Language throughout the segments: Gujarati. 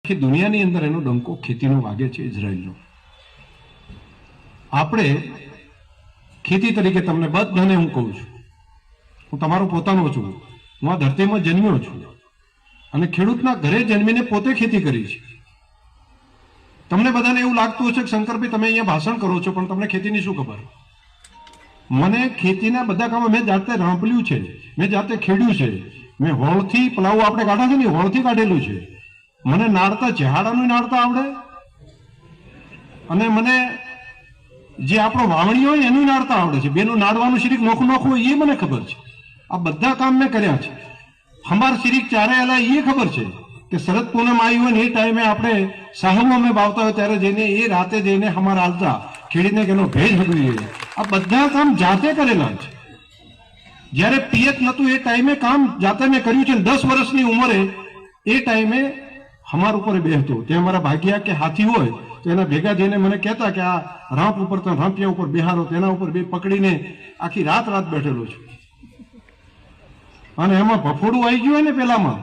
કે દુનિયાની અંદર એનો ડંકો ખેતીનો વાગે છે, ઇઝરાયલનો. આપણે ખેતી તરીકે તમને બધાને હું કહું છું, હું તમારો પોતાનો છું, હું આ ધરતીમાં જન્મ્યો છું અને ખેડૂતના ઘરે જન્મીને પોતે ખેતી કરી છે. તમને બધાને એવું લાગતું હશે કે શંકરભાઈ તમે અહીંયા ભાષણ કરો છો, પણ તમને ખેતીની શું ખબર? મને ખેતીના બધા કામો મેં જાતે રાંપલ્યું છે, મેં જાતે ખેડ્યું છે. મેં હોળથી પલાવ આપણે કાઢા છે ને, હોળથી કાઢેલું છે. મને નાડતા ઝાડાનું નાડતા આવડે અને મને જે આપણો વાવણી હોય એનું નાડતા આવડે છે. બેનું નાડવાનું શરીક નોખું નોખું હોય એ મને ખબર છે. આ બધા કામ મેં કર્યા છે. હમાર શરીક ચારે આલા એ ખબર છે કે શરદ પૂનમ આવી હોય ને એ ટાઈમે આપણે સાહમો અમે વાવતા હોય ત્યારે જઈને એ રાતે જઈને હમાર હાલતા ખેડીને એનો ભેજ હગવી. આ બધા કામ જાતે કરેલા છે. જ્યારે પિયત નતું એ ટાઈમે કામ જાતે મેં કર્યું છે. 10 વર્ષની ઉંમરે એ ટાઈમે हमार ऊपर बेहतो ते हमारा भाग्या के हाथी होय तो एना भेगा जईने मने कहता के आ रांप ऊपर तो रांपिया ऊपर बिहारो तेना ऊपर बे पकड़ीने आखी रात रात बैठेलो छुं अने एमां भफोडું आई गयुं होय ने पेलामां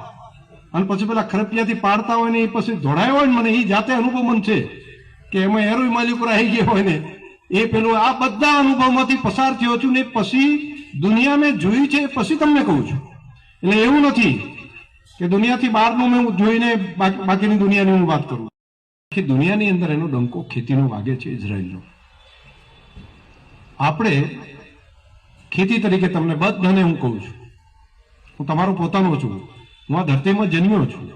अने पछी पेला खरपियाथी पाड़ता होय ने ए पछी धोड़ायो होय मने ई जाते अनुभव मन छे के एमां एरोय माली पर आई गयो होय ने ए पेलो आ बधा अनुभवमांथी पसार थयो छुं ने पछी दुनिया में जोई छे पछी तमने कहूं छुं. એટલે એવું નથી કે દુનિયાથી બહારનું મેં જોઈને બાકીની દુનિયાની હું વાત કરું. કે દુનિયાની અંદર એનો ડંકો ખેતીનો વાગે છે, ઇઝરાયલનો. આપણે ખેતી તરીકે તમને બધાને હું કહું છું, હું તમારો પોતાનો છું, હું આ ધરતીમાં જન્મ્યો છું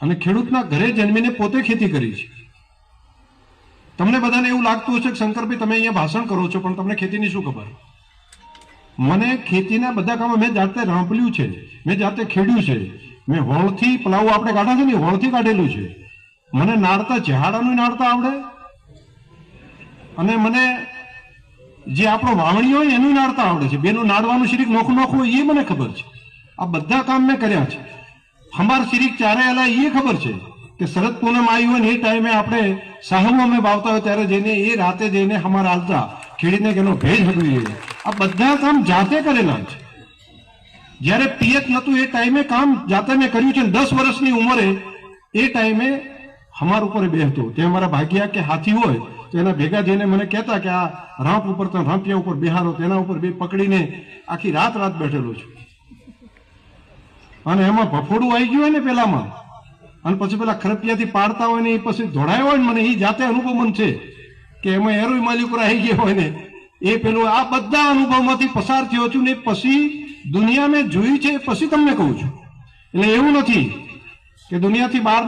અને ખેડૂતના ઘરે જન્મીને પોતે ખેતી કરી છે. તમને બધાને એવું લાગતું હશે કે શંકરભાઈ તમે અહીંયા ભાષણ કરો છો, પણ તમને ખેતીની શું ખબર? મને ખેતીના બધા કામો મેં જાતે રાંપલ્યું છે, મેં જાતે ખેડ્યું છે. મેં હોળથી પલાવ આપણે કાઢા છે ને, હોળથી કાઢેલું છે. મને નાડતા ઝાડાનું નાડતા આવડે અને મને જે આપણો વાવણી હોય એનું નાડતા આવડે છે. બેનું નાડવાનું શરીક નોખું નોખું હોય એ મને ખબર છે. આ બધા કામ મેં કર્યા છે. હમાર શરીક ચારે આલા એ ખબર છે કે શરદ પૂનમ આવી હોય ને એ ટાઈમે આપણે સાહમો અમે વાવતા હોય ત્યારે જઈને એ રાતે જઈને હમાર હાલતા ખેડીને એનો ભેજ હગવી. આ બધા કામ જાતે કરેલા છે. જ્યારે પિયત નતું એ ટાઈમે કામ જાતે મેં કર્યું છે. 10 વર્ષની ઉંમરે એ ટાઈમે હમાર ઉપર બેહતો તે અમારા ભાગ્યા કે હાથી હોય તો એના ભેગા જઈને મને કહેતા કે આ રાંપ ઉપર તો રાંપિયા ઉપર બિહારો તેના ઉપર બે પકડીને આખી રાત રાત બેઠેલો છું અને એમાં ભફોડું આવી ગયું હોય ને પેલામાં અને પછી પેલા ખરપિયાથી પાડતા હોય ને એ પછી ધોડાયો હોય ને મને એ જાતે અનુભવ મન છે કે એમાં એરોય માલી ઉપર આવી ગયો હોય ને એ પેલું આ બધા અનુભવમાંથી પસાર થયો છું ને પછી દુનિયા મેં જોઈ છે પછી તમને કહું છું. એટલે એવું નથી કે દુનિયાથી બહાર